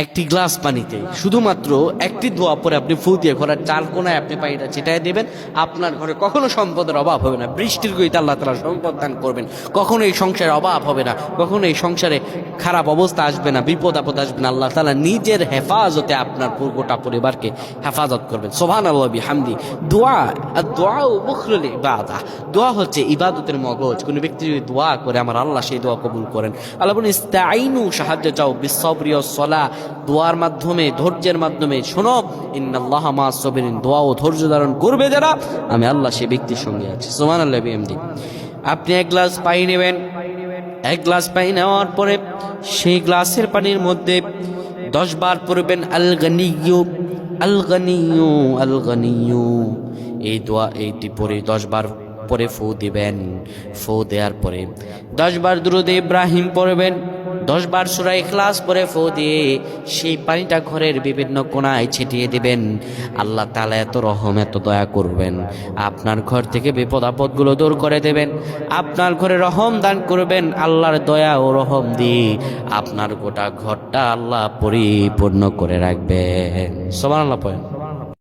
একটি গ্লাস পানিতে শুধুমাত্র একটি দোয়া পরে আপনি ফু দিয়ে ঘরের চার কোনায় আপনি পানিটা ছিটাই দেবেন, আপনার ঘরে কখনো সম্পদের অভাব হবে না। বৃষ্টির গইতে আল্লাহ তাআলা সম্পদ দান করবেন। কখনো এই সংসারে অভাব হবে না, কখনো এই সংসারে খারাপ অবস্থা আসবে না, বিপদ আপদ আসবে না। আল্লাহ তাআলা নিজের হেফাজতে আপনার গোটা পরিবারকে হেফাজত করবেন। সুবহানাল্লাহ বিহামদি। দোয়া আর দোয়া মুখরুল ইবাদাহ, দোয়া হচ্ছে ইবাদতের মগজ। কোনো ব্যক্তি যদি দোয়া করে আমার আল্লাহ সেই দোয়া কবুল করেন। আল্লাহ বলেন ইস্তাঈনু, সাহায্য চাও, বিসসবরি ওয়াস সালাহ, দোয়ার মাধ্যমে, ধৈর্যের মাধ্যমে। শোনো, ইন্নাল্লাহা মা'আস সাবিরিন, দোয়া ও ধৈর্য ধারণ করবে যারা, আমি আল্লাহ সেই ব্যক্তির সঙ্গে আছি। সুবহানাল্লাহ বিহামদি। আপনি এক গ্লাস পানি নেবেন, এক গ্লাস পানি নেওয়ার পরে সেই গ্লাসের পানির মধ্যে 10 বার পড়বেন আল গানিয়্যু আল গানিয়্যু আল গানিয়্যু। এই দোয়া এইটি পরে 10 বার পরে ফু দিবেন। ফু দেওয়ার পরে 10 বার দুরূদে ইব্রাহিম পড়বেন, 10 বার সূরা ইখলাস পরে ফু দিয়ে সেই পানিটা ঘরের বিভিন্ন কোণায় ছিটিয়ে দিবেন। আল্লাহ তাআলা এত রহম, এত দয়া করবেন, আপনার ঘর থেকে বিপদ আপদগুলো দূর করে দেবেন, আপনার ঘরে রহম দান করবেন। আল্লাহর দয়া ও রহম দিয়ে আপনার গোটা ঘরটা আল্লাহ পরিপূর্ণ করে রাখবেন। সুবহানাল্লাহ।